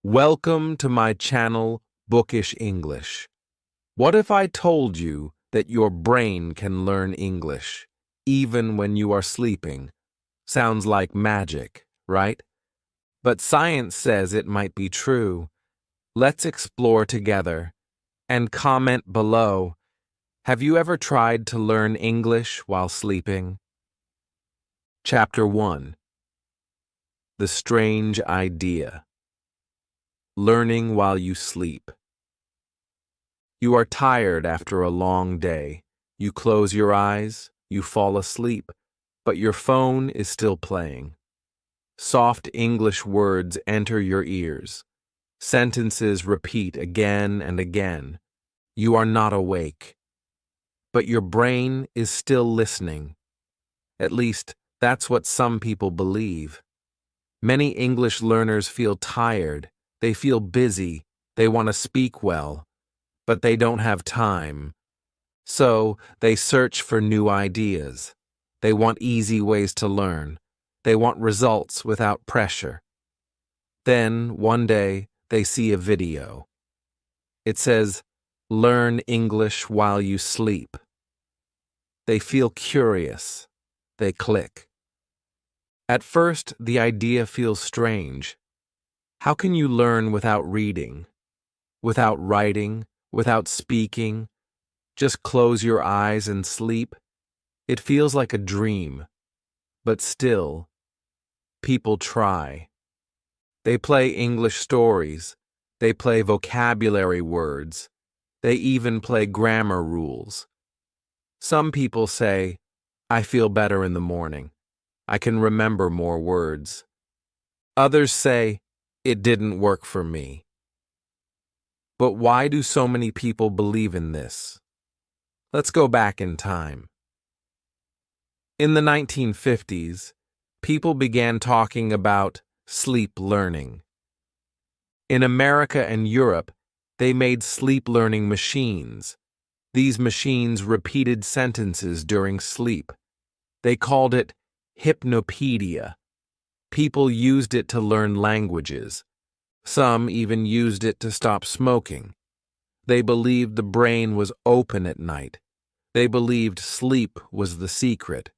Welcome to my channel, Bookish English. What if I told you that your brain can learn English, even when you are sleeping? Sounds like magic, right? But science says it might be true. Let's explore together. And comment below. Have you ever tried to learn English while sleeping? Chapter 1. The Strange Idea. Learning while you sleep. You are tired after a long day. You close your eyes, you fall asleep, but your phone is still playing. Soft English words enter your ears. Sentences repeat again and again. You are not awake, but your brain is still listening. At least, that's what some people believe. Many English learners feel tired. They feel busy, they want to speak well, but they don't have time. So, they search for new ideas. They want easy ways to learn. They want results without pressure. Then, one day, they see a video. It says, "Learn English while you sleep." They feel curious. They click. At first, the idea feels strange. How can you learn without reading, without writing, without speaking? Just close your eyes and sleep? It feels like a dream. But still, people try. They play English stories. They play vocabulary words. They even play grammar rules. Some people say, "I feel better in the morning. I can remember more words." Others say, "It didn't work for me." But why do so many people believe in this? Let's go back in time. In the 1950s, people began talking about sleep learning. In America and Europe, they made sleep learning machines. These machines repeated sentences during sleep. They called it hypnopedia. People used it to learn languages. Some even used it to stop smoking. They believed the brain was open at night. They believed sleep was the secret.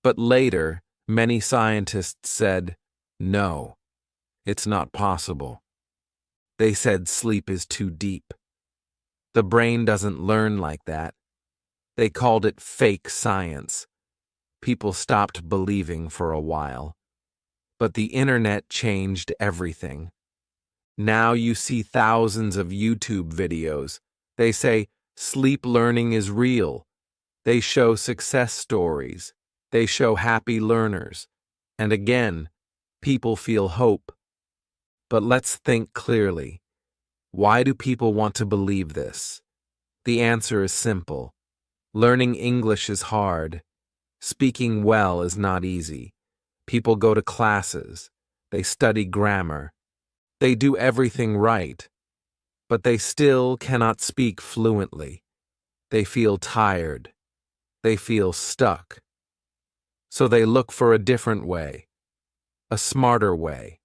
But later, many scientists said, "No, it's not possible." They said sleep is too deep. The brain doesn't learn like that. They called it fake science. People stopped believing for a while. But the internet changed everything. Now you see thousands of YouTube videos. They say sleep learning is real. They show success stories. They show happy learners. And again, people feel hope. But let's think clearly. Why do people want to believe this? The answer is simple. Learning English is hard. Speaking well is not easy. People go to classes. They study grammar. They do everything right. But they still cannot speak fluently. They feel tired. They feel stuck. So they look for a different way, a smarter way.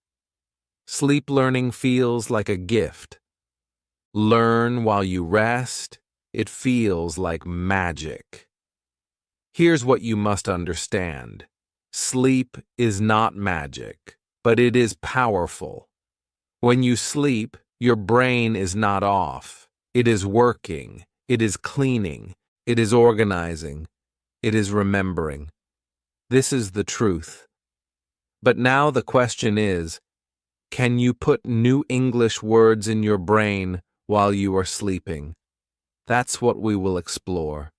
Sleep learning feels like a gift. Learn while you rest. It feels like magic. Here's what you must understand. Sleep is not magic, but it is powerful. When you sleep, your brain is not off. It is working. It is cleaning. It is organizing. It is remembering. This is the truth. But now the question is, can you put new English words in your brain while you are sleeping? That's what we will explore.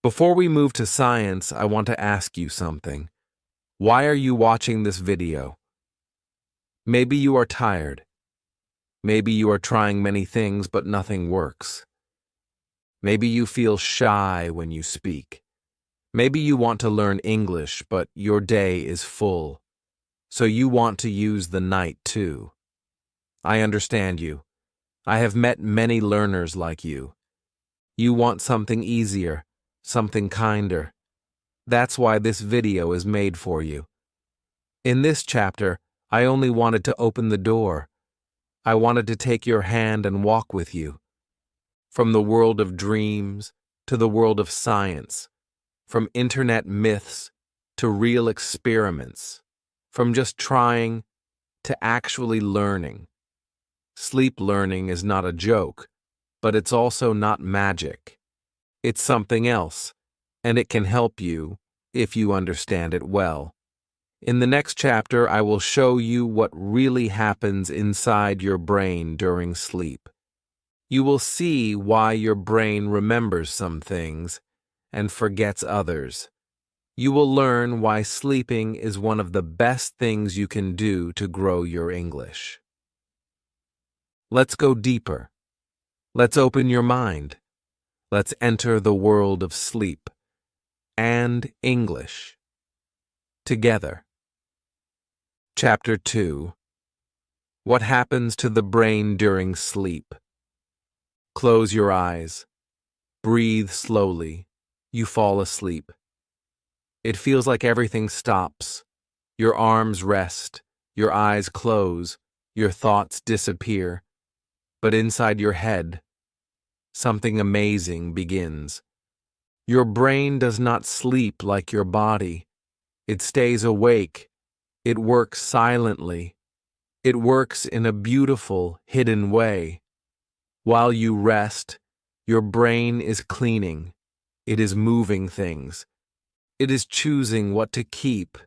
Before we move to science, I want to ask you something. Why are you watching this video? Maybe you are tired. Maybe you are trying many things but nothing works. Maybe you feel shy when you speak. Maybe you want to learn English but your day is full. So you want to use the night too. I understand you. I have met many learners like you. You want something easier, something kinder. That's why this video is made for you. In this chapter, I only wanted to open the door. I wanted to take your hand and walk with you. From the world of dreams to the world of science, from internet myths to real experiments, from just trying to actually learning. Sleep learning is not a joke, but it's also not magic. It's something else, and it can help you if you understand it well. In the next chapter, I will show you what really happens inside your brain during sleep. You will see why your brain remembers some things and forgets others. You will learn why sleeping is one of the best things you can do to grow your English. Let's go deeper. Let's open your mind. Let's enter the world of sleep and English together. Chapter 2. What happens to the brain during sleep? Close your eyes. Breathe slowly. You fall asleep. It feels like everything stops. Your arms rest. Your eyes close. Your thoughts disappear. But inside your head, something amazing begins. Your brain does not sleep like your body. It stays awake. It works silently. It works in a beautiful, hidden way. While you rest, your brain is cleaning. It is moving things. It is choosing what to keep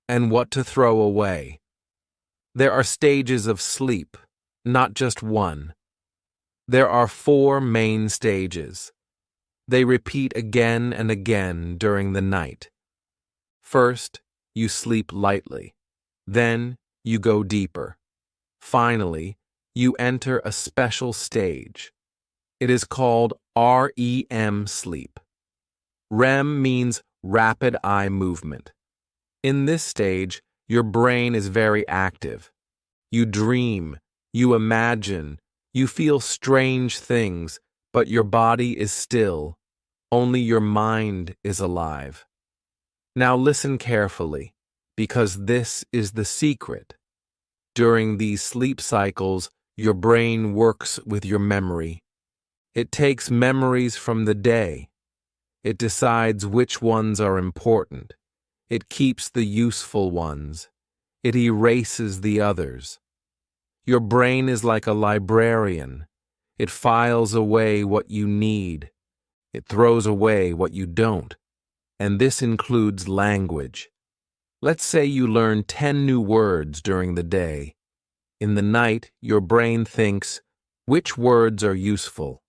and what to throw away. There are stages of sleep, not just one. There are 4 main stages. They repeat again and again during the night. First, you sleep lightly. Then, you go deeper. Finally, you enter a special stage. It is called REM sleep. REM means rapid eye movement. In this stage, your brain is very active. You dream, you imagine, you feel strange things, but your body is still. Only your mind is alive. Now listen carefully, because this is the secret. During these sleep cycles, your brain works with your memory. It takes memories from the day. It decides which ones are important. It keeps the useful ones. It erases the others. Your brain is like a librarian. It files away what you need. It throws away what you don't. And this includes language. Let's say you learn 10 new words during the day. In the night, your brain thinks, which words are useful?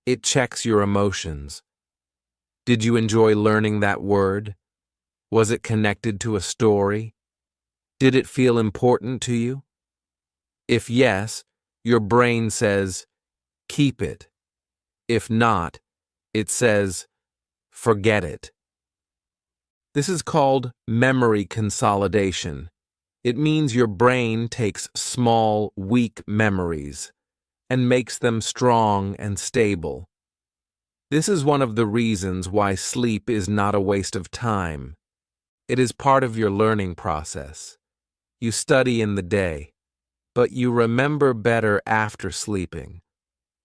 It checks your emotions. Did you enjoy learning that word? Was it connected to a story? Did it feel important to you? If yes, your brain says, keep it. If not, it says, forget it. This is called memory consolidation. It means your brain takes small, weak memories and makes them strong and stable. This is one of the reasons why sleep is not a waste of time. It is part of your learning process. You study in the day, but you remember better after sleeping.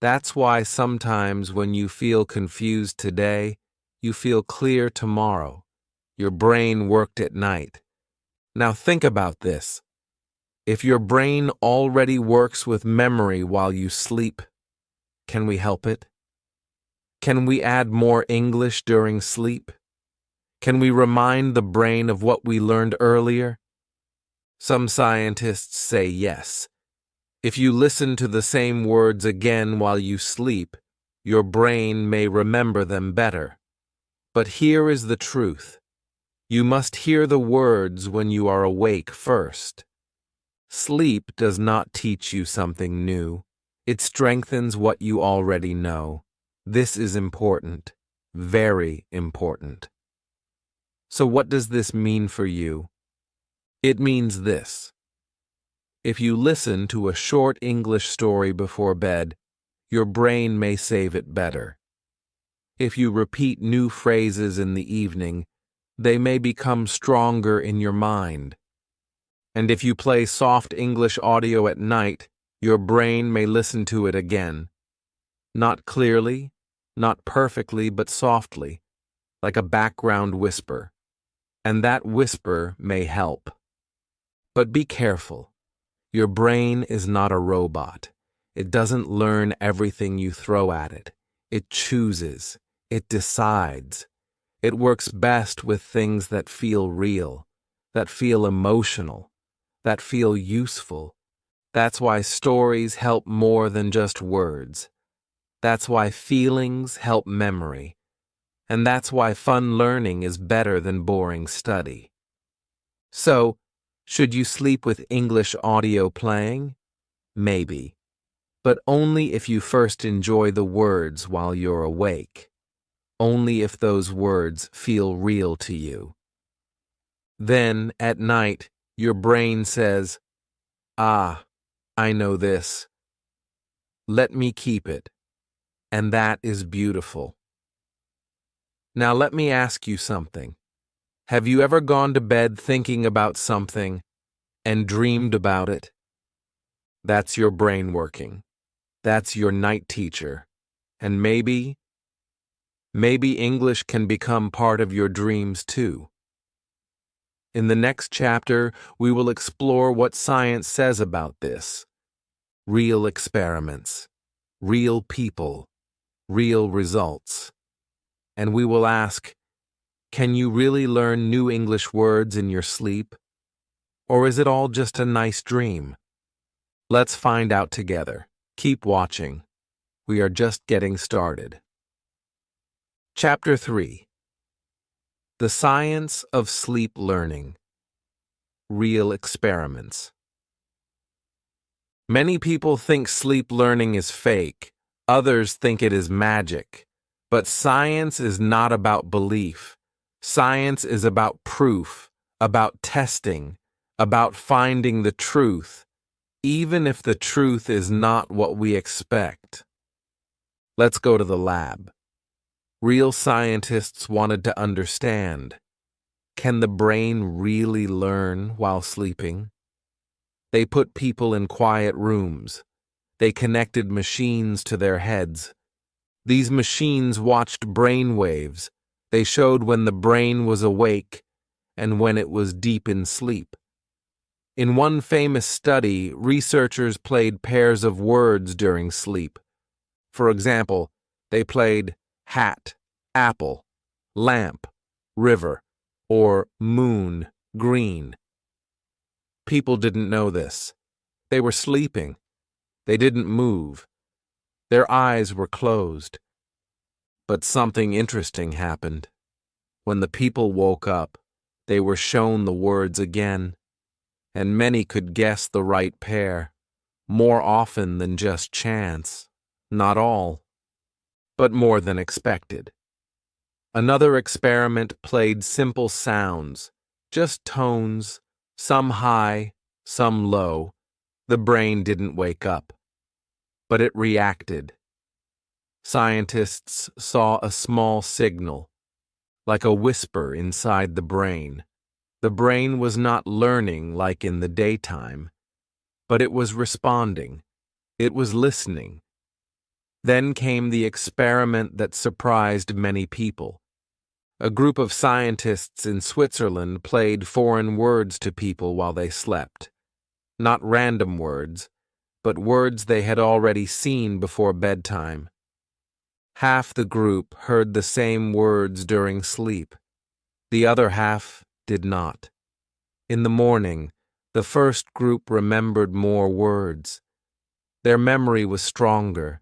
That's why sometimes when you feel confused today, you feel clear tomorrow. Your brain worked at night. Now think about this. If your brain already works with memory while you sleep, can we help it? Can we add more English during sleep? Can we remind the brain of what we learned earlier? Some scientists say yes. If you listen to the same words again while you sleep, your brain may remember them better. But here is the truth. You must hear the words when you are awake first. Sleep does not teach you something new. It strengthens what you already know. This is important, very important. So what does this mean for you? It means this. If you listen to a short English story before bed, your brain may save it better. If you repeat new phrases in the evening, they may become stronger in your mind. And if you play soft English audio at night, Your brain may listen to it again. Not clearly, not perfectly, but softly, like a background whisper. And that whisper may help. But be careful. Your brain is not a robot. It doesn't learn everything you throw at it. It chooses. It decides. It works best with things that feel real, that feel emotional, that feel useful. That's why stories help more than just words. That's why feelings help memory. And that's why fun learning is better than boring study. So, should you sleep with English audio playing? Maybe. But only if you first enjoy the words while you're awake. Only if those words feel real to you. Then, at night, your brain says, "Ah, I know this. Let me keep it." And that is beautiful. Now let me ask you something. Have you ever gone to bed thinking about something and dreamed about it? That's your brain working. That's your night teacher. And maybe English can become part of your dreams too. In the next chapter, we will explore what science says about this. Real experiments, real people, real results. And we will ask, can you really learn new English words in your sleep? Or is it all just a nice dream? Let's find out together. Keep watching. We are just getting started. Chapter 3. The Science of Sleep Learning. Real Experiments. Many people think sleep learning is fake. Others think it is magic. But science is not about belief. Science is about proof, about testing, about finding the truth, even if the truth is not what we expect. Let's go to the lab. Real scientists wanted to understand, can the brain really learn while sleeping? They put people in quiet rooms. They connected machines to their heads. These machines watched brain waves. They showed when the brain was awake and when it was deep in sleep. In one famous study, researchers played pairs of words during sleep. For example, they played hat, apple, lamp, river, or moon, green. People didn't know this. They were sleeping. They didn't move. Their eyes were closed. But something interesting happened. When the people woke up, they were shown the words again, and many could guess the right pair, more often than just chance. Not all, but more than expected. Another experiment played simple sounds, just tones, some high, some low. The brain didn't wake up, but it reacted. Scientists saw a small signal, like a whisper inside the brain. The brain was not learning like in the daytime, but it was responding. It was listening. Then came the experiment that surprised many people. A group of scientists in Switzerland played foreign words to people while they slept. Not random words, but words they had already seen before bedtime. Half the group heard the same words during sleep. The other half did not. In the morning, the first group remembered more words. Their memory was stronger.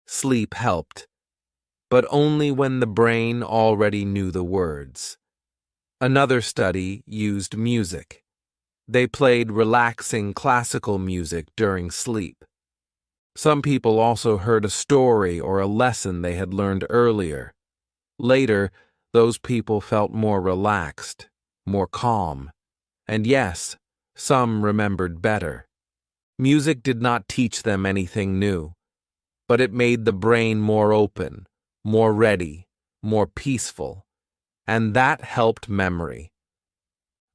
Sleep helped, but only when the brain already knew the words. Another study used music. They played relaxing classical music during sleep. Some people also heard a story or a lesson they had learned earlier. Later, those people felt more relaxed, more calm. And yes, some remembered better. Music did not teach them anything new, but it made the brain more open, more ready, more peaceful, and that helped memory.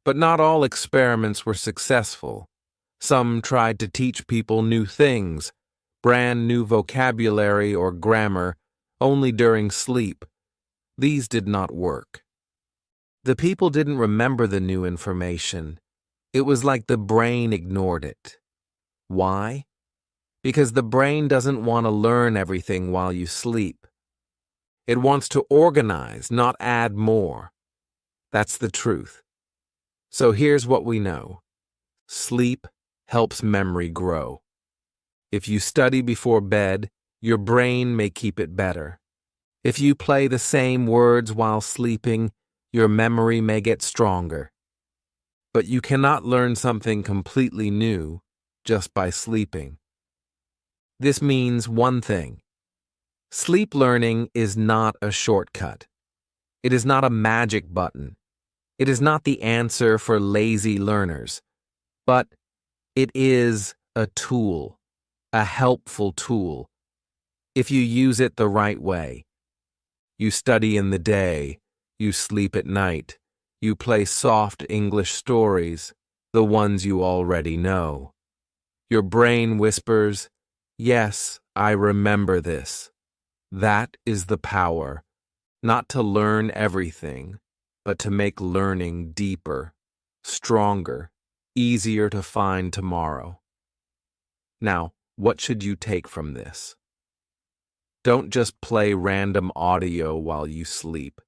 But not all experiments were successful. Some tried to teach people new things, brand new vocabulary or grammar, only during sleep. These did not work. The people didn't remember the new information. It was like the brain ignored it. Why? Because the brain doesn't want to learn everything while you sleep. It wants to organize, not add more. That's the truth. So here's what we know. Sleep helps memory grow. If you study before bed, your brain may keep it better. If you play the same words while sleeping, your memory may get stronger. But you cannot learn something completely new just by sleeping. This means one thing. Sleep learning is not a shortcut. It is not a magic button. It is not the answer for lazy learners. But it is a tool, a helpful tool, if you use it the right way. You study in the day, you sleep at night, you play soft English stories, the ones you already know. Your brain whispers, "Yes, I remember this." That is the power, not to learn everything, but to make learning deeper, stronger, easier to find tomorrow. Now, what should you take from this? Don't just play random audio while you sleep.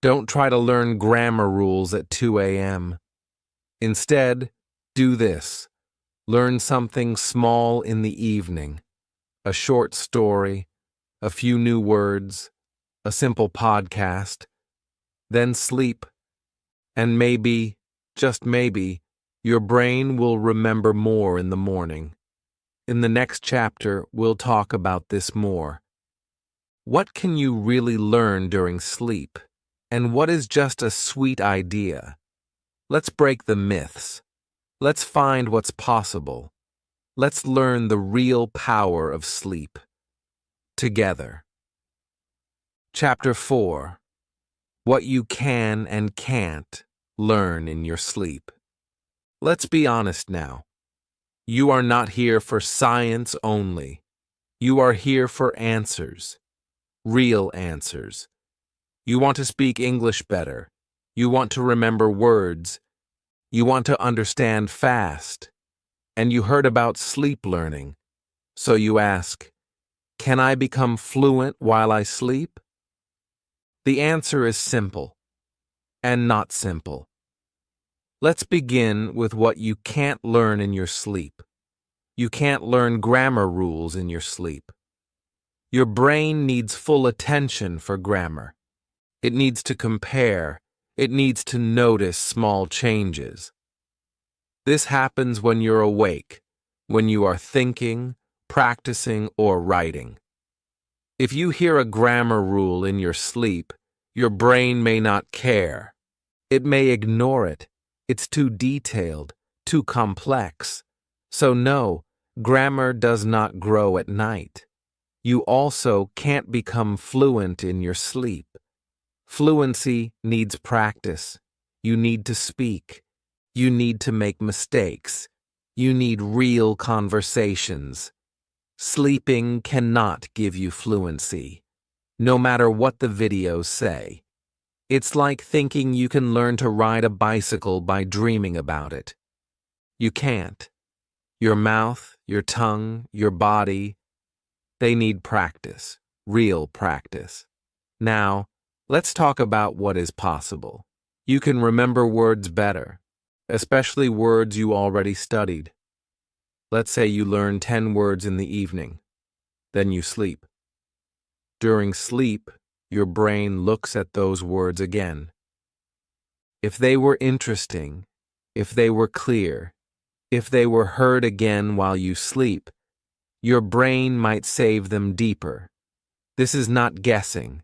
Don't try to learn grammar rules at 2 a.m. Instead, do this. Learn something small in the evening. A short story, a few new words, a simple podcast. Then sleep. And maybe, just maybe, your brain will remember more in the morning. In the next chapter, we'll talk about this more. What can you really learn during sleep? And what is just a sweet idea? Let's break the myths. Let's find what's possible. Let's learn the real power of sleep. Together. Chapter 4. What you can and can't learn in your sleep. Let's be honest now. You are not here for science only. You are here for answers. Real answers. You want to speak English better. You want to remember words. You want to understand fast. And you heard about sleep learning. So you ask, can I become fluent while I sleep? The answer is simple and not simple. Let's begin with what you can't learn in your sleep. You can't learn grammar rules in your sleep. Your brain needs full attention for grammar. It needs to compare. It needs to notice small changes. This happens when you're awake, when you are thinking, practicing, or writing. If you hear a grammar rule in your sleep, your brain may not care. It may ignore it. It's too detailed, too complex. So no, grammar does not grow at night. You also can't become fluent in your sleep. Fluency needs practice. You need to speak. You need to make mistakes. You need real conversations. Sleeping cannot give you fluency, no matter what the videos say. It's like thinking you can learn to ride a bicycle by dreaming about it. You can't. Your mouth, your tongue, your body, they need practice, real practice. Now, let's talk about what is possible. You can remember words better, especially words you already studied. Let's say you learn 10 words in the evening, then you sleep. During sleep, your brain looks at those words again. If they were interesting, if they were clear, if they were heard again while you sleep, your brain might save them deeper. This is not guessing.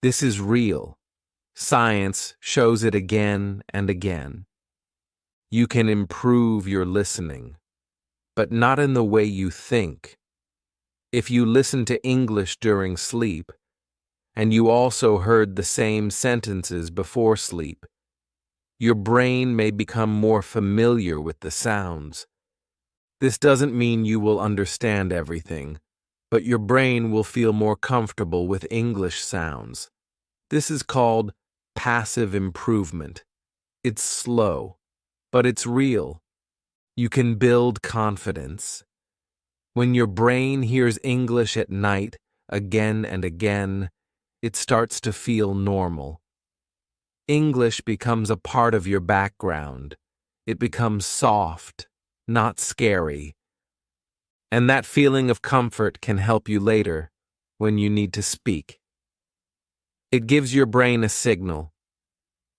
This is real. Science shows it again and again. You can improve your listening, but not in the way you think. If you listen to English during sleep, and you also heard the same sentences before sleep, your brain may become more familiar with the sounds. This doesn't mean you will understand everything, but your brain will feel more comfortable with English sounds. This is called passive improvement. It's slow, but it's real. You can build confidence. When your brain hears English at night again and again, it starts to feel normal. English becomes a part of your background. It becomes soft, not scary. And that feeling of comfort can help you later when you need to speak. It gives your brain a signal.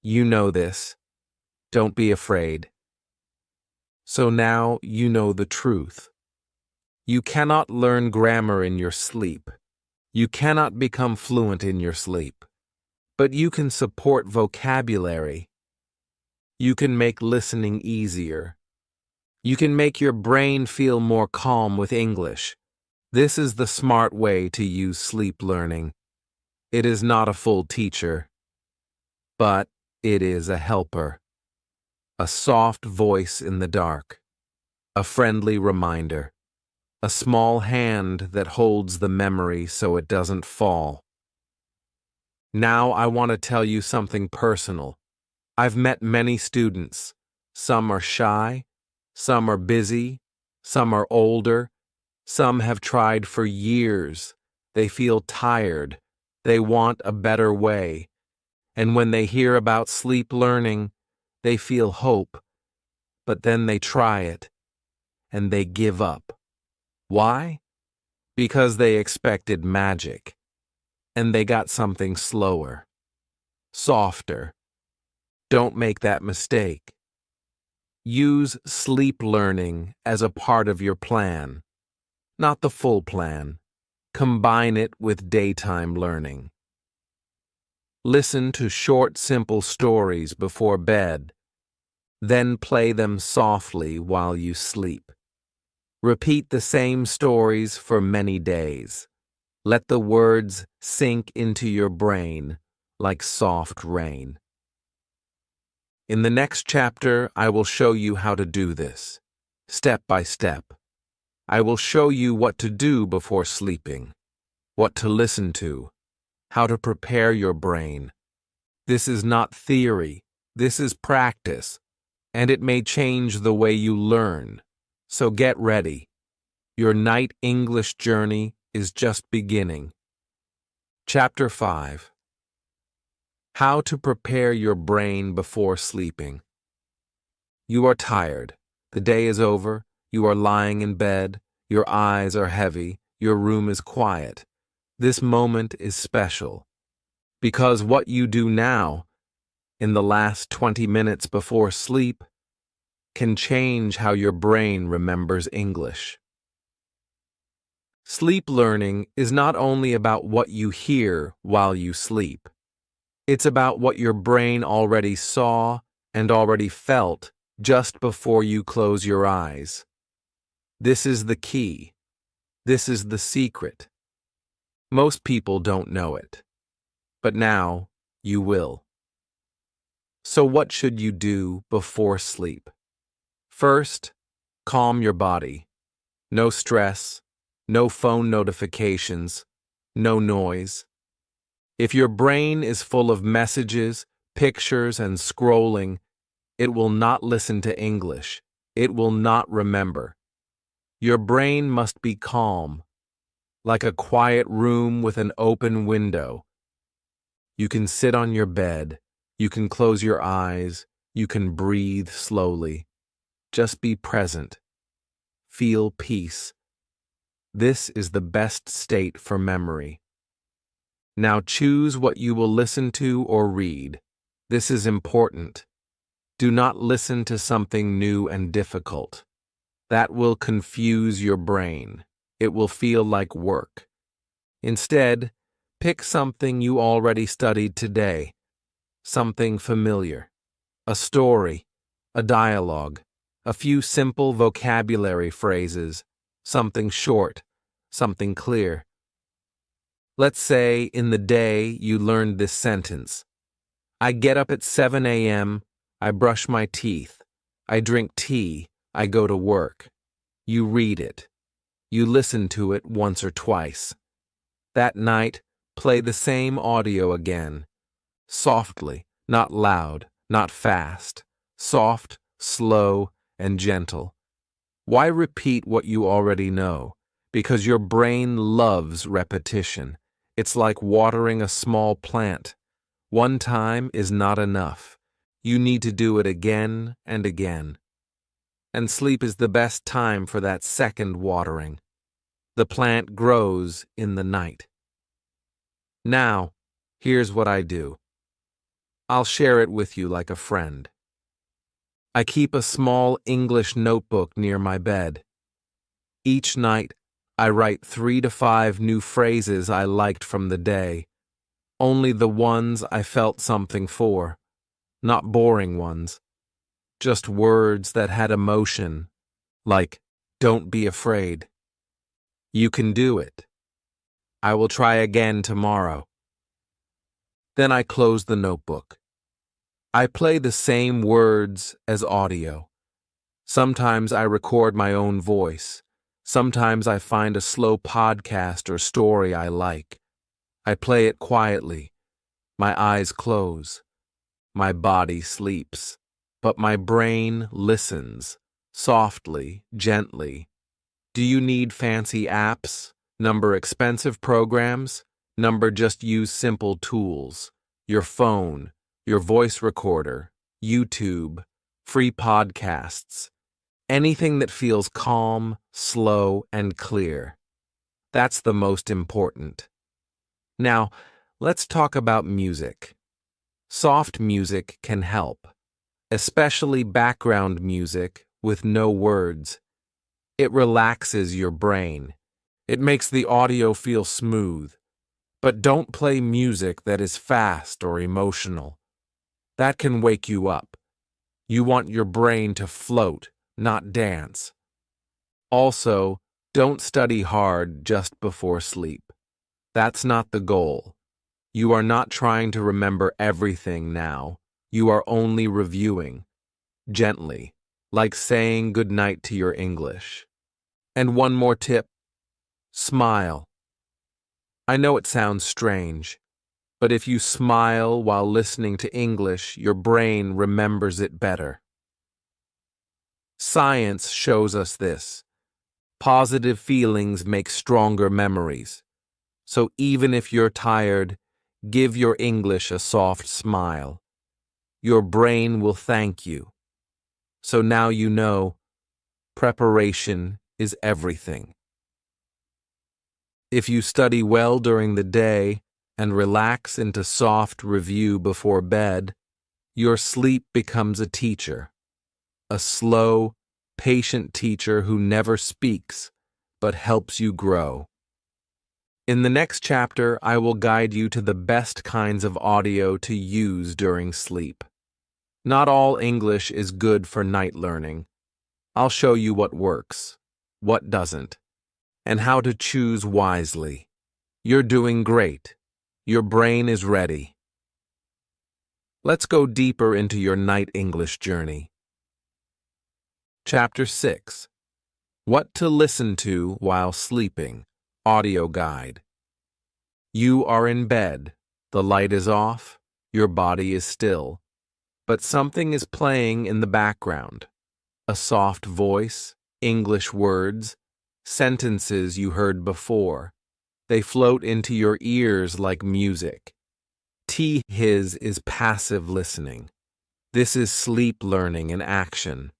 You know this. Don't be afraid. So now you know the truth. You cannot learn grammar in your sleep. You cannot become fluent in your sleep. But you can support vocabulary. You can make listening easier. You can make your brain feel more calm with English. This is the smart way to use sleep learning. It is not a full teacher, but it is a helper. A soft voice in the dark. A friendly reminder. A small hand that holds the memory so it doesn't fall. Now I want to tell you something personal. I've met many students. Some are shy, some are busy, some are older, some have tried for years. They feel tired. They want a better way. And when they hear about sleep learning, they feel hope. But then they try it, and they give up. Why? Because they expected magic, and they got something slower, softer. Don't make that mistake. Use sleep learning as a part of your plan, not the full plan. Combine it with daytime learning. Listen to short, simple stories before bed. Then play them softly while you sleep. Repeat the same stories for many days. Let the words sink into your brain like soft rain. In the next chapter, I will show you how to do this, step by step. I will show you what to do before sleeping, what to listen to, how to prepare your brain. This is not theory, this is practice, and it may change the way you learn. So get ready. Your night English journey is just beginning. Chapter 5. How to prepare your brain before sleeping. You are tired. The day is over. You are lying in bed. Your eyes are heavy. Your room is quiet. This moment is special. Because what you do now, in the last 20 minutes before sleep, can change how your brain remembers English. Sleep learning is not only about what you hear while you sleep. It's about what your brain already saw and already felt just before you close your eyes. This is the key. This is the secret. Most people don't know it, but now you will. So what should you do before sleep? First, calm your body. No stress, no phone notifications, no noise. If your brain is full of messages, pictures, and scrolling, it will not listen to English. It will not remember. Your brain must be calm, like a quiet room with an open window. You can sit on your bed. You can close your eyes. You can breathe slowly. Just be present. Feel peace. This is the best state for memory. Now choose what you will listen to or read. This is important. Do not listen to something new and difficult. That will confuse your brain. It will feel like work. Instead, pick something you already studied today. Something familiar. A story, a dialogue, a few simple vocabulary phrases, something short, something clear. Let's say in the day you learned this sentence. I get up at 7 a.m., I brush my teeth, I drink tea, I go to work. You read it. You listen to it once or twice. That night, play the same audio again. Softly, not loud, not fast. Soft, slow, and gentle. Why repeat what you already know? Because your brain loves repetition. It's like watering a small plant. One time is not enough. You need to do it again and again. And sleep is the best time for that second watering. The plant grows in the night. Now, here's what I do. I'll share it with you like a friend. I keep a small English notebook near my bed. Each night, I write 3 to 5 new phrases I liked from the day. Only the ones I felt something for. Not boring ones. Just words that had emotion, like, don't be afraid. You can do it. I will try again tomorrow. Then I close the notebook. I play the same words as audio. Sometimes I record my own voice. Sometimes I find a slow podcast or story I like. I play it quietly. My eyes close. My body sleeps. But my brain listens, softly, gently. Do you need fancy apps? Number expensive programs? Number just use simple tools. Your phone, your voice recorder, YouTube, free podcasts. Anything that feels calm, slow, and clear. That's the most important. Now, let's talk about music. Soft music can help, especially background music with no words. It relaxes your brain. It makes the audio feel smooth. But don't play music that is fast or emotional. That can wake you up. You want your brain to float, not dance. Also, don't study hard just before sleep. That's not the goal. You are not trying to remember everything now. You are only reviewing. Gently, like saying goodnight to your English. And one more tip. Smile. I know it sounds strange, but if you smile while listening to English, your brain remembers it better. Science shows us this. Positive feelings make stronger memories. So even if you're tired, give your English a soft smile. Your brain will thank you. So now you know, preparation is everything. If you study well during the day and relax into soft review before bed, your sleep becomes a teacher. A slow, patient teacher who never speaks, but helps you grow. In the next chapter, I will guide you to the best kinds of audio to use during sleep. Not all English is good for night learning. I'll show you what works, what doesn't, and how to choose wisely. You're doing great. Your brain is ready. Let's go deeper into your night English journey. Chapter 6. What to listen to while sleeping. Audio guide. You are in bed. The light is off. Your body is still. But something is playing in the background. A soft voice, English words, sentences you heard before. They float into your ears like music. His is passive listening. This is sleep learning in action.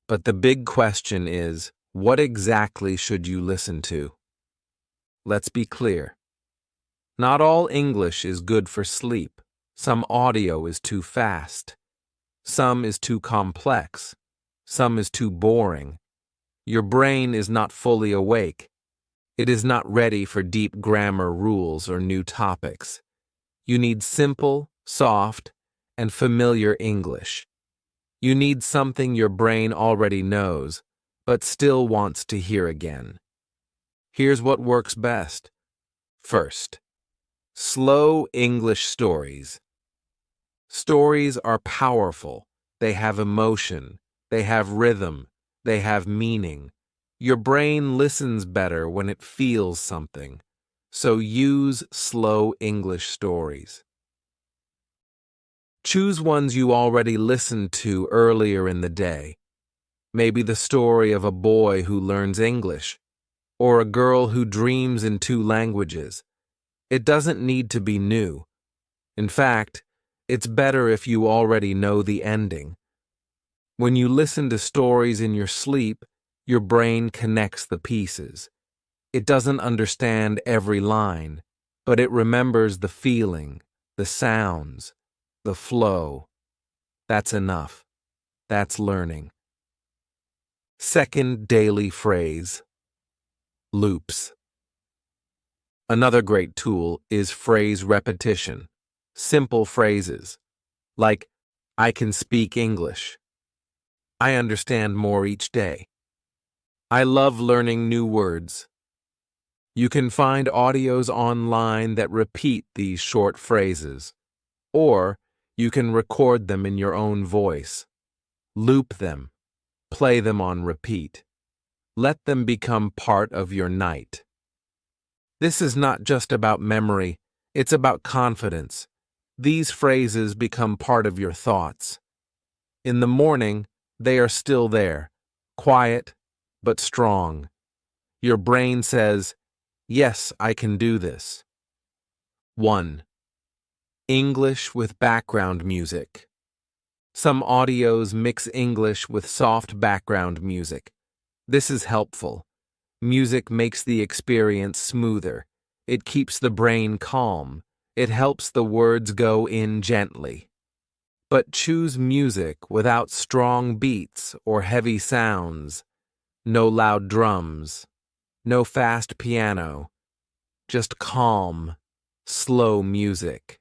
But the big question is, what exactly should you listen to? Let's be clear. Not all English is good for sleep. Some audio is too fast. Some is too complex. Some is too boring. Your brain is not fully awake. It is not ready for deep grammar rules or new topics. You need simple, soft, and familiar English. You need something your brain already knows, but still wants to hear again. Here's what works best. First, slow English stories. Stories are powerful. They have emotion. They have rhythm. They have meaning. Your brain listens better when it feels something, so use slow English stories. Choose ones you already listened to earlier in the day. Maybe the story of a boy who learns English, or a girl who dreams in 2 languages. It doesn't need to be new. In fact, it's better if you already know the ending. When you listen to stories in your sleep, your brain connects the pieces. It doesn't understand every line, but it remembers the feeling, the sounds, the flow. That's enough. That's learning. Second daily phrase: loops. Another great tool is phrase repetition. Simple phrases, like, I can speak English. I understand more each day. I love learning new words. You can find audios online that repeat these short phrases, or you can record them in your own voice. Loop them. Play them on repeat. Let them become part of your night. This is not just about memory, it's about confidence. These phrases become part of your thoughts. In the morning, they are still there, quiet but strong. Your brain says, yes, I can do this. 1. English with background music. Some audios mix English with soft background music. This is helpful. Music makes the experience smoother. It keeps the brain calm. It helps the words go in gently. But choose music without strong beats or heavy sounds. No loud drums. No fast piano. Just calm, slow music,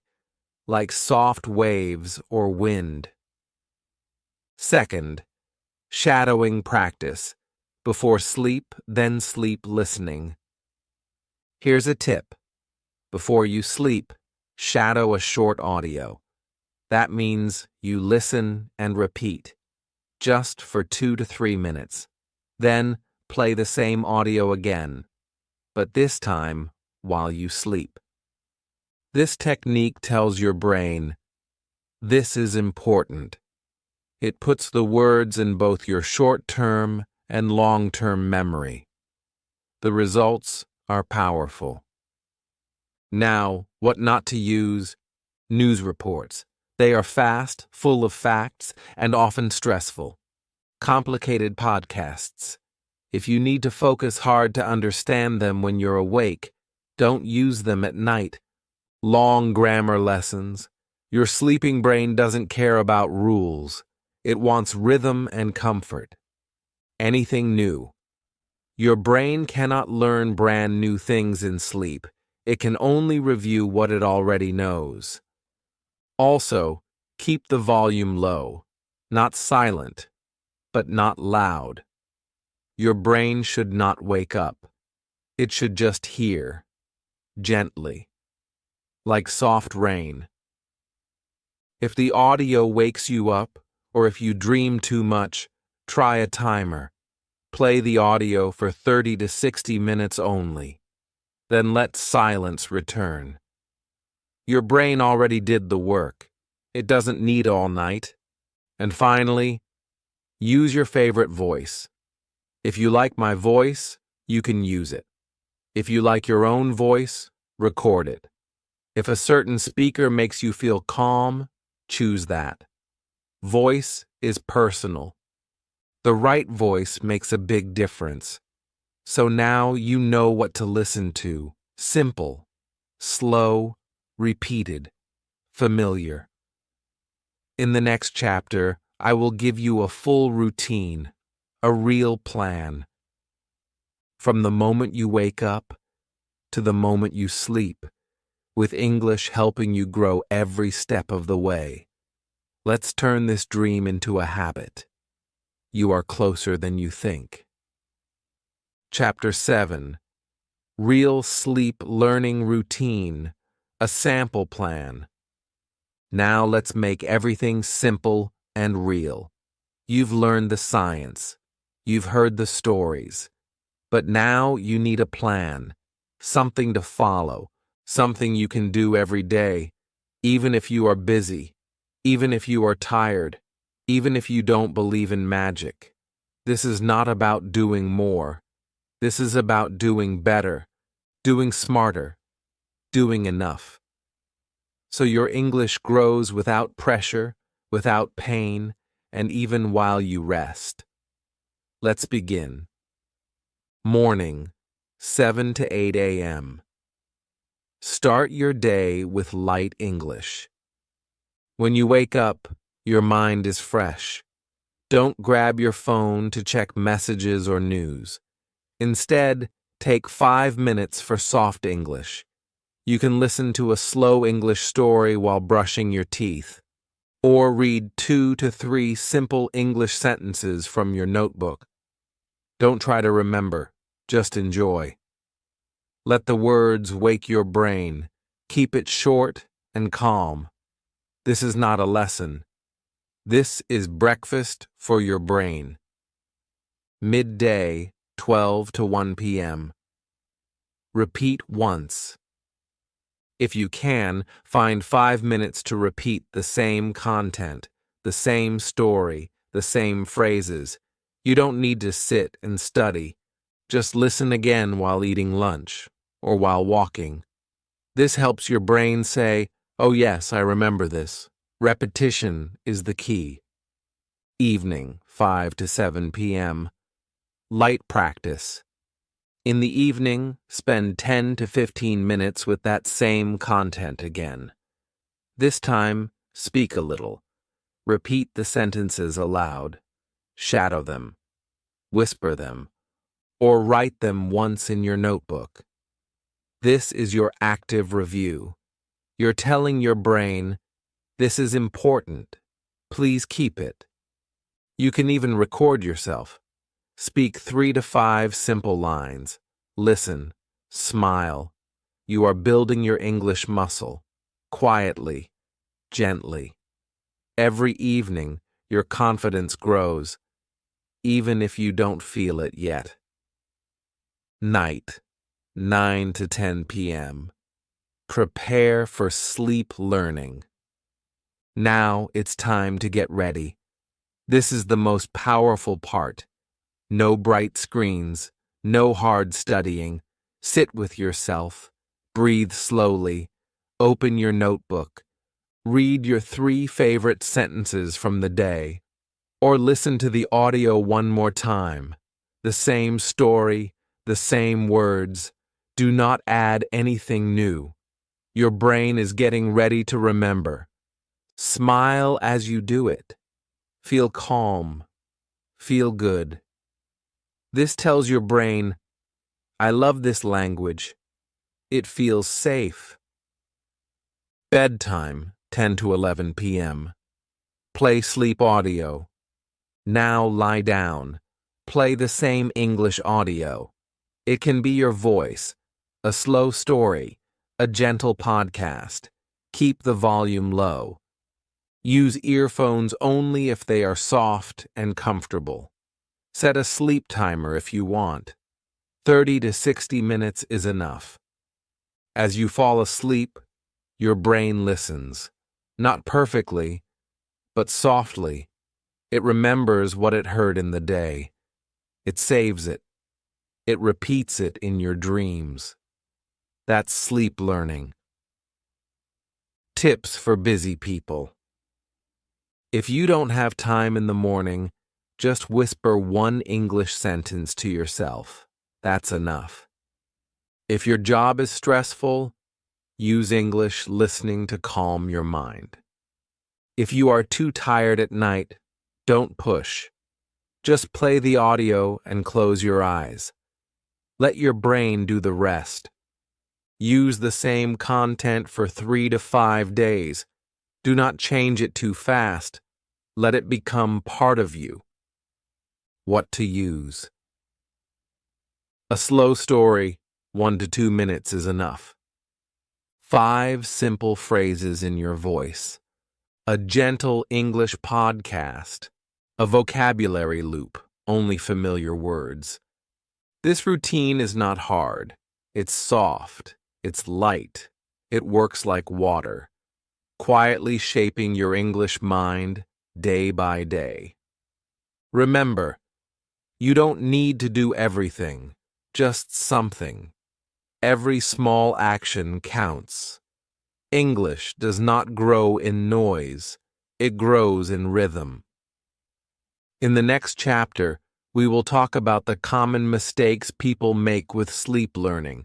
like soft waves or wind. Second, shadowing practice. Before sleep, then sleep listening. Here's a tip. Before you sleep, shadow a short audio. That means you listen and repeat, just for 2 to 3 minutes. Then play the same audio again, but this time while you sleep. This technique tells your brain, this is important. It puts the words in both your short-term and long-term memory. The results are powerful. Now, what not to use? News reports. They are fast, full of facts, and often stressful. Complicated podcasts. If you need to focus hard to understand them when you're awake, don't use them at night. Long grammar lessons. Your sleeping brain doesn't care about rules. It wants rhythm and comfort. Anything new. Your brain cannot learn brand new things in sleep. It can only review what it already knows. Also, keep the volume low. Not silent, but not loud. Your brain should not wake up. It should just hear, gently, like soft rain. If the audio wakes you up, or if you dream too much, try a timer. Play the audio for 30 to 60 minutes only. Then let silence return. Your brain already did the work. It doesn't need all night. And finally, use your favorite voice. If you like my voice, you can use it. If you like your own voice, record it. If a certain speaker makes you feel calm, choose that. Voice is personal. The right voice makes a big difference. So now you know what to listen to. Simple, slow, repeated, familiar. In the next chapter, I will give you a full routine, a real plan. From the moment you wake up to the moment you sleep, with English helping you grow every step of the way. Let's turn this dream into a habit. You are closer than you think. Chapter 7. Real Sleep Learning Routine, a Sample Plan. Now let's make everything simple and real. You've learned the science. You've heard the stories. But now you need a plan, something to follow, something you can do every day, even if you are busy, even if you are tired, even if you don't believe in magic. This is not about doing more. This is about doing better, doing smarter, doing enough. So your English grows without pressure, without pain, and even while you rest. Let's begin. Morning, 7 to 8 a.m. Start your day with light English. When you wake up, your mind is fresh. Don't grab your phone to check messages or news. Instead, take 5 minutes for soft English. You can listen to a slow English story while brushing your teeth, or read 2 to 3 simple English sentences from your notebook. Don't try to remember, just enjoy. Let the words wake your brain. Keep it short and calm. This is not a lesson. This is breakfast for your brain. Midday, 12 to 1 p.m. Repeat once. If you can, find 5 minutes to repeat the same content, the same story, the same phrases. You don't need to sit and study. Just listen again while eating lunch or while walking. This helps your brain say, "Oh yes, I remember this." Repetition is the key. Evening, 5 to 7 p.m. Light practice. In the evening, spend 10 to 15 minutes with that same content again. This time, speak a little. Repeat the sentences aloud. Shadow them. Whisper them. Or write them once in your notebook. This is your active review. You're telling your brain, "This is important. Please keep it." You can even record yourself. Speak 3 to 5 simple lines. Listen. Smile. You are building your English muscle. Quietly. Gently. Every evening, your confidence grows, even if you don't feel it yet. Night, 9 to 10 p.m. Prepare for sleep learning. Now it's time to get ready. This is the most powerful part. No bright screens, no hard studying. Sit with yourself. Breathe slowly. Open your notebook. Read your 3 favorite sentences from the day. Or listen to the audio one more time. The same story, the same words. Do not add anything new. Your brain is getting ready to remember. Smile as you do it. Feel calm. Feel good. This tells your brain, "I love this language. It feels safe." Bedtime, 10 to 11 p.m. Play sleep audio. Now lie down. Play the same English audio. It can be your voice, a slow story, a gentle podcast. Keep the volume low. Use earphones only if they are soft and comfortable. Set a sleep timer if you want. 30 to 60 minutes is enough. As you fall asleep, your brain listens. Not perfectly, but softly. It remembers what it heard in the day. It saves it. It repeats it in your dreams. That's sleep learning. Tips for busy people. If you don't have time in the morning, just whisper one English sentence to yourself. That's enough. If your job is stressful, use English listening to calm your mind. If you are too tired at night, don't push. Just play the audio and close your eyes. Let your brain do the rest. Use the same content for 3 to 5 days. Do not change it too fast. Let it become part of you. What to use. A slow story, 1 to 2 minutes is enough. 5 simple phrases in your voice. A gentle English podcast. A vocabulary loop, only familiar words. This routine is not hard. It's soft. It's light. It works like water, quietly shaping your English mind day by day. Remember, you don't need to do everything, just something. Every small action counts. English does not grow in noise, it grows in rhythm. In the next chapter, we will talk about the common mistakes people make with sleep learning,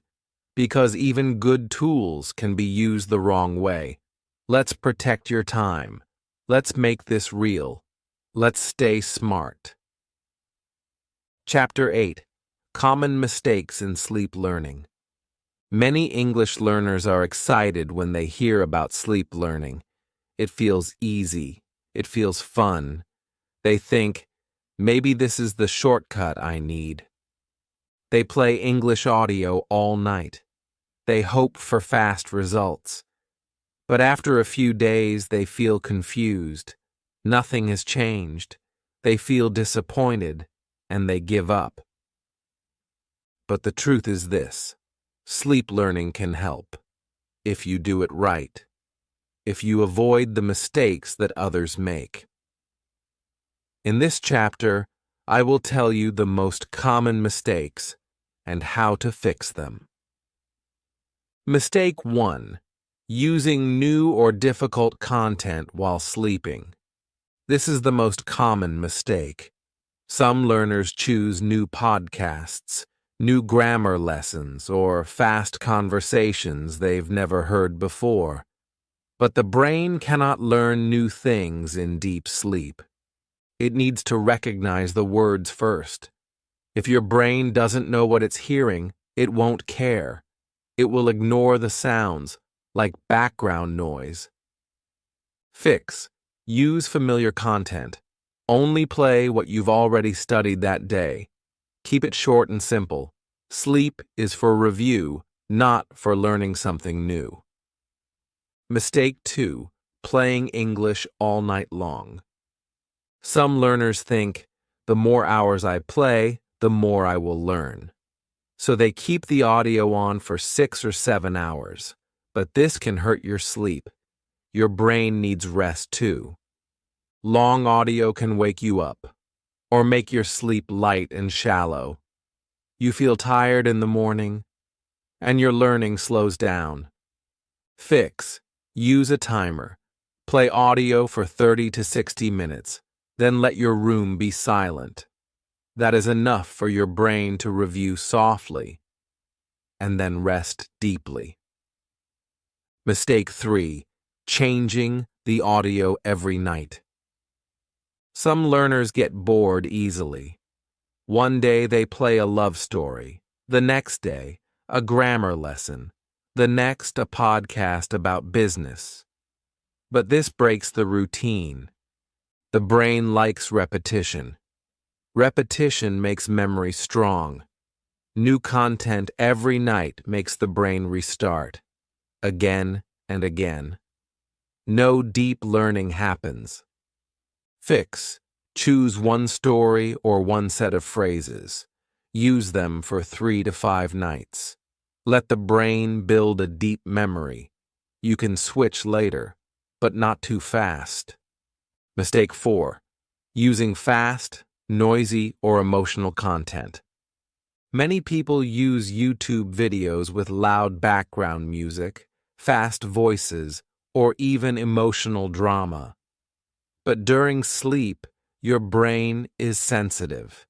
because even good tools can be used the wrong way. Let's protect your time. Let's make this real. Let's stay smart. Chapter 8. Common Mistakes in Sleep Learning. Many English learners are excited when they hear about sleep learning. It feels easy. It feels fun. They think, maybe this is the shortcut I need. They play English audio all night. They hope for fast results. But after a few days, they feel confused. Nothing has changed. They feel disappointed, and they give up. But the truth is this: sleep learning can help, if you do it right, if you avoid the mistakes that others make. In this chapter, I will tell you the most common mistakes and how to fix them. Mistake 1. Using new or difficult content while sleeping. This is the most common mistake. Some learners choose new podcasts, new grammar lessons, or fast conversations they've never heard before. But the brain cannot learn new things in deep sleep. It needs to recognize the words first. If your brain doesn't know what it's hearing, it won't care. It will ignore the sounds, like background noise. Fix. Use familiar content. Only play what you've already studied that day. Keep it short and simple. Sleep is for review, not for learning something new. Mistake 2. Playing English all night long. Some learners think, the more hours I play, the more I will learn. So they keep the audio on for 6 or 7 hours. But this can hurt your sleep. Your brain needs rest too. Long audio can wake you up, or make your sleep light and shallow. You feel tired in the morning, and your learning slows down. Fix. Use a timer. Play audio for 30 to 60 minutes, then let your room be silent. That is enough for your brain to review softly, and then rest deeply. Mistake 3. Changing the audio every night. Some learners get bored easily. One day they play a love story, the next day a grammar lesson, the next a podcast about business. But this breaks the routine. The brain likes repetition. Repetition makes memory strong. New content every night makes the brain restart, again and again. No deep learning happens. Fix. Choose one story or one set of phrases. Use them for 3 to 5 nights. Let the brain build a deep memory. You can switch later, but not too fast. Mistake 4. Using fast, noisy, or emotional content. Many people use YouTube videos with loud background music, fast voices, or even emotional drama. But during sleep, your brain is sensitive.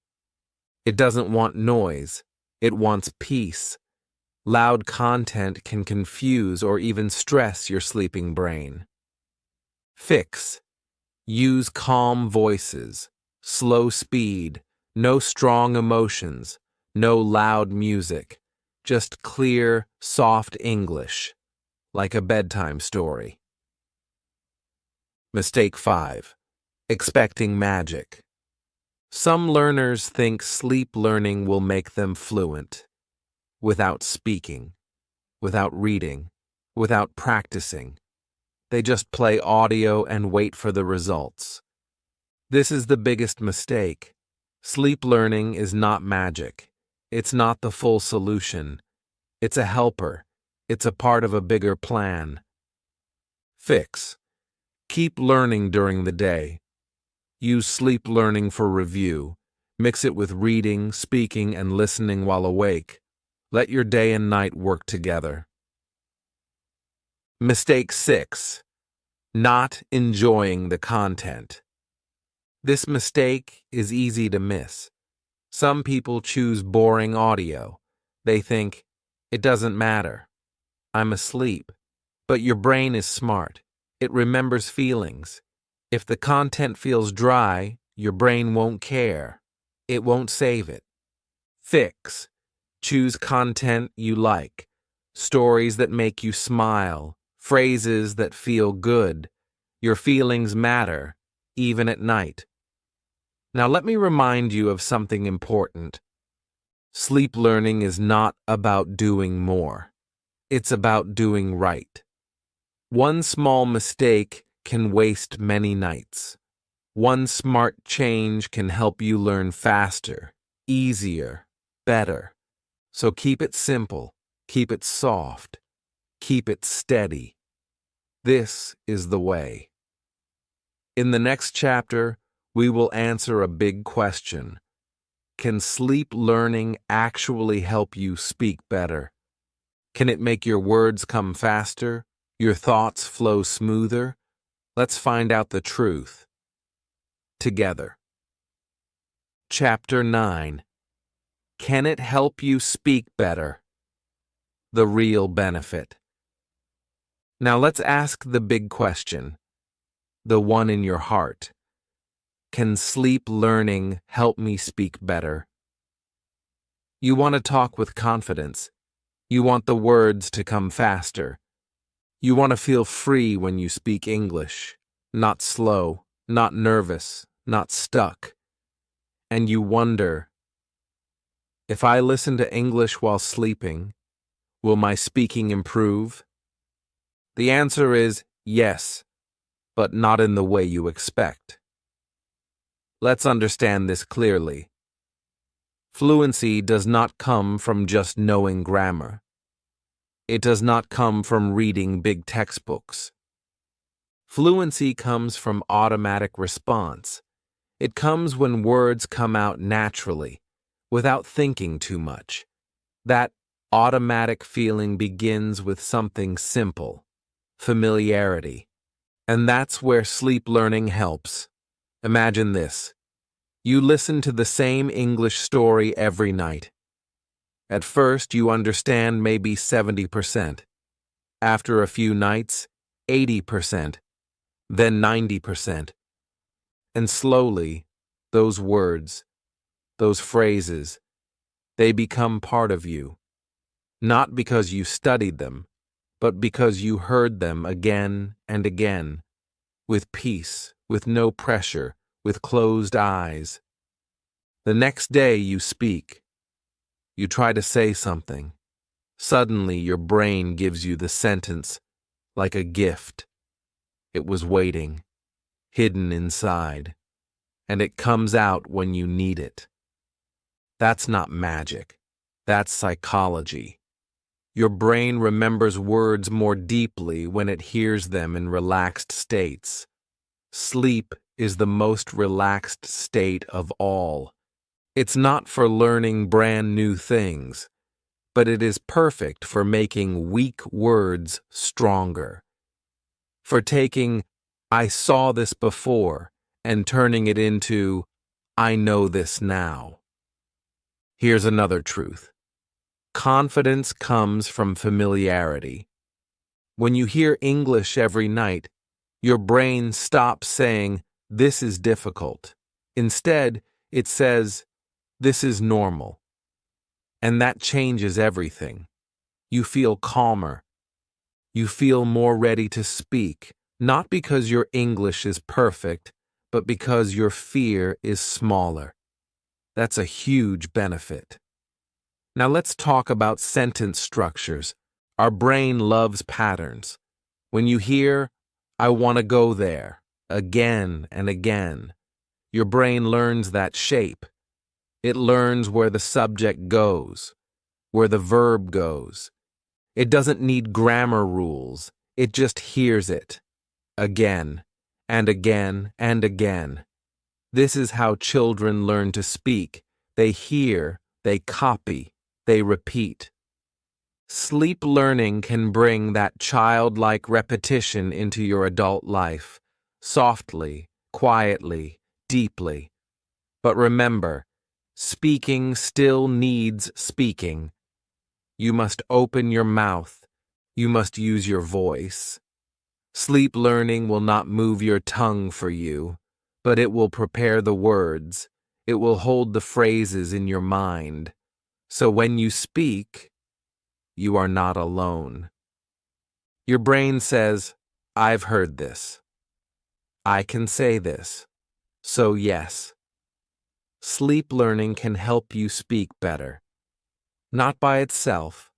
It doesn't want noise. It wants peace. Loud content can confuse or even stress your sleeping brain. Fix. Use calm voices, slow speed, no strong emotions, no loud music, just clear, soft English, like a bedtime story. Mistake 5. Expecting magic. Some learners think sleep learning will make them fluent, without speaking, without reading, without practicing. They just play audio and wait for the results. This is the biggest mistake. Sleep learning is not magic. It's not the full solution. It's a helper. It's a part of a bigger plan. Fix. Keep learning during the day. Use sleep learning for review. Mix it with reading, speaking, and listening while awake. Let your day and night work together. Mistake 6. Not enjoying the content. This mistake is easy to miss. Some people choose boring audio. They think, it doesn't matter. I'm asleep. But your brain is smart. It remembers feelings. If the content feels dry, your brain won't care. It won't save it. Fix. Choose content you like. Stories that make you smile. Phrases that feel good. Your feelings matter, even at night. Now let me remind you of something important. Sleep learning is not about doing more. It's about doing right. One small mistake can waste many nights. One smart change can help you learn faster, easier, better. So keep it simple, keep it soft, keep it steady. This is the way. In the next chapter, we will answer a big question. Can sleep learning actually help you speak better? Can it make your words come faster, your thoughts flow smoother? Let's find out the truth together. Chapter 9. Can it help you speak better? The real benefit. Now let's ask the big question, the one in your heart. Can sleep learning help me speak better? You want to talk with confidence. You want the words to come faster. You want to feel free when you speak English, not slow, not nervous, not stuck. And you wonder, if I listen to English while sleeping, will my speaking improve? The answer is yes, but not in the way you expect. Let's understand this clearly. Fluency does not come from just knowing grammar. It does not come from reading big textbooks. Fluency comes from automatic response. It comes when words come out naturally, without thinking too much. That automatic feeling begins with something simple, familiarity. And that's where sleep learning helps. Imagine this. You listen to the same English story every night. At first, you understand maybe 70%. After a few nights, 80%. Then 90%. And slowly, those words, those phrases, they become part of you. Not because you studied them, but because you heard them again and again, with peace, with no pressure, with closed eyes. The next day you speak. You try to say something. Suddenly your brain gives you the sentence like a gift. It was waiting, hidden inside, and it comes out when you need it. That's not magic. That's psychology. Your brain remembers words more deeply when it hears them in relaxed states. Sleep is the most relaxed state of all. It's not for learning brand new things, but it is perfect for making weak words stronger. For taking, I saw this before, and turning it into, I know this now. Here's another truth. Confidence comes from familiarity. When you hear English every night, your brain stops saying, this is difficult. Instead, it says, this is normal. And that changes everything. You feel calmer. You feel more ready to speak, not because your English is perfect, but because your fear is smaller. That's a huge benefit. Now let's talk about sentence structures. Our brain loves patterns. When you hear, I want to go there, again and again, your brain learns that shape. It learns where the subject goes, where the verb goes. It doesn't need grammar rules. It just hears it. Again, and again, and again. This is how children learn to speak. They hear, they copy, they repeat. Sleep learning can bring that childlike repetition into your adult life, softly, quietly, deeply. But remember, speaking still needs speaking. You must open your mouth. You must use your voice. Sleep learning will not move your tongue for you, but it will prepare the words. It will hold the phrases in your mind. So when you speak, you are not alone. Your brain says, I've heard this. I can say this. So yes, sleep learning can help you speak better. Not by itself,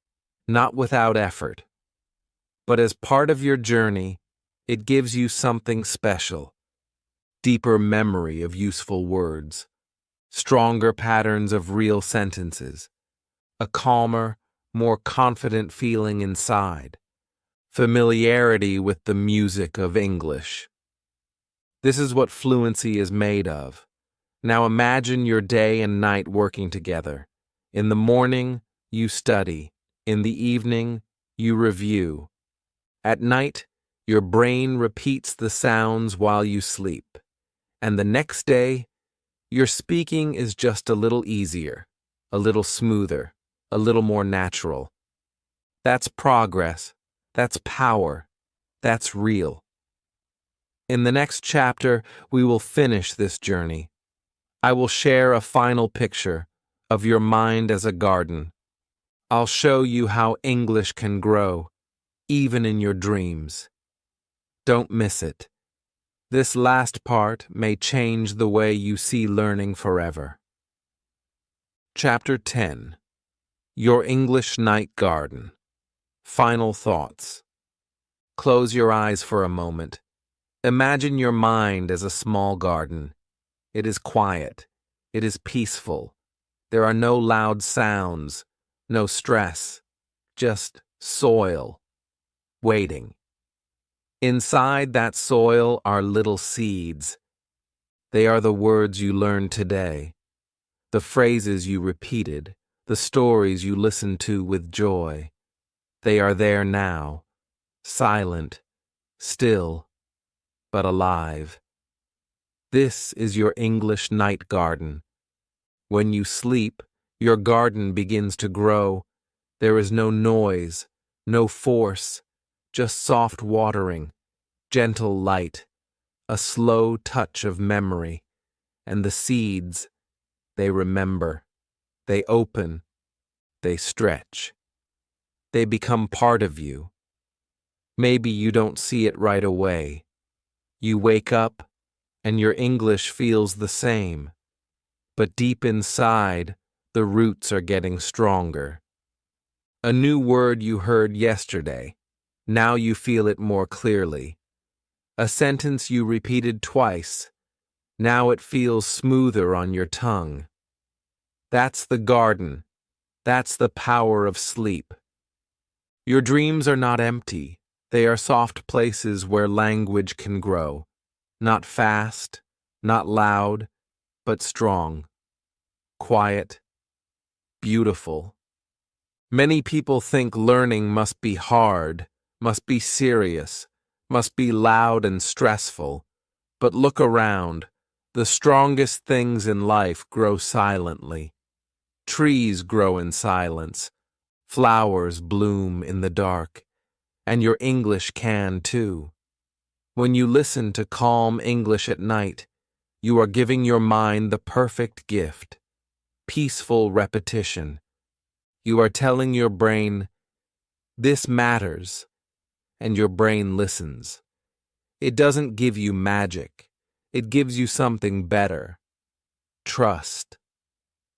not without effort, but as part of your journey, it gives you something special. Deeper memory of useful words, stronger patterns of real sentences, a calmer, more confident feeling inside, familiarity with the music of English. This is what fluency is made of. Now imagine your day and night working together. In the morning, you study. In the evening, you review. At night, your brain repeats the sounds while you sleep. And the next day, your speaking is just a little easier, a little smoother, a little more natural. That's progress. That's power. That's real. In the next chapter, we will finish this journey. I will share a final picture of your mind as a garden. I'll show you how English can grow, even in your dreams. Don't miss it. This last part may change the way you see learning forever. Chapter 10. Your English Night Garden. Final thoughts. Close your eyes for a moment. Imagine your mind as a small garden. It is quiet. It is peaceful. There are no loud sounds, no stress, just soil, waiting. Inside that soil are little seeds. They are the words you learned today, the phrases you repeated, the stories you listened to with joy. They are there now, silent, still, but alive. This is your English night garden. When you sleep, your garden begins to grow. There is no noise, no force, just soft watering, gentle light, a slow touch of memory, and the seeds, they remember, they open, they stretch. They become part of you. Maybe you don't see it right away. You wake up, and your English feels the same. But deep inside, the roots are getting stronger. A new word you heard yesterday. Now you feel it more clearly. A sentence you repeated twice. Now it feels smoother on your tongue. That's the garden. That's the power of sleep. Your dreams are not empty. They are soft places where language can grow. Not fast, not loud, but strong, quiet, beautiful. Many people think learning must be hard, must be serious, must be loud and stressful. But look around. The strongest things in life grow silently. Trees grow in silence. Flowers bloom in the dark. And your English can too. When you listen to calm English at night, you are giving your mind the perfect gift, peaceful repetition. You are telling your brain, this matters, and your brain listens. It doesn't give you magic. It gives you something better. Trust,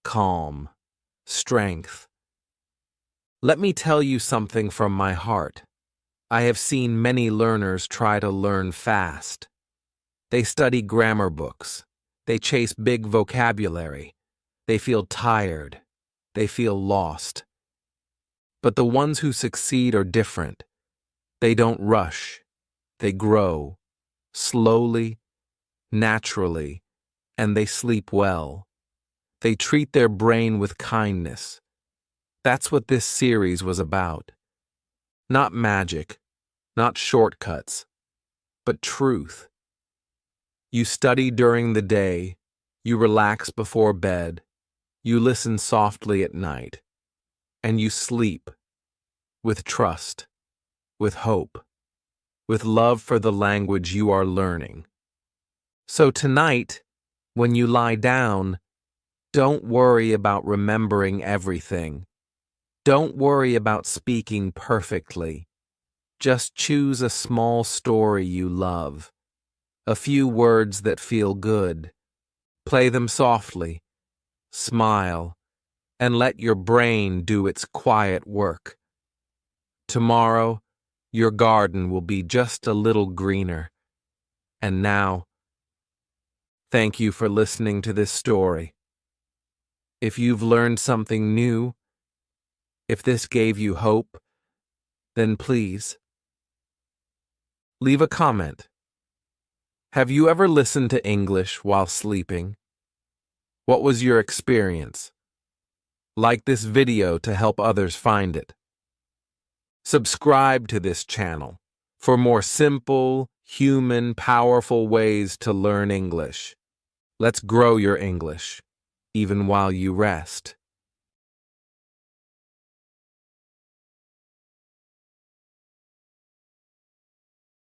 calm, strength. Let me tell you something from my heart. I have seen many learners try to learn fast. They study grammar books. They chase big vocabulary. They feel tired. They feel lost. But the ones who succeed are different. They don't rush. They grow, slowly, naturally, and they sleep well. They treat their brain with kindness. That's what this series was about. Not magic, not shortcuts, but truth. You study during the day, you relax before bed, you listen softly at night, and you sleep with trust, with hope, with love for the language you are learning. So tonight, when you lie down, don't worry about remembering everything. Don't worry about speaking perfectly. Just choose a small story you love, a few words that feel good. Play them softly, smile, and let your brain do its quiet work. Tomorrow, your garden will be just a little greener. And now, thank you for listening to this story. If you've learned something new, if this gave you hope, then please leave a comment. Have you ever listened to English while sleeping? What was your experience? Like this video to help others find it. Subscribe to this channel for more simple, human, powerful ways to learn English. Let's grow your English, even while you rest.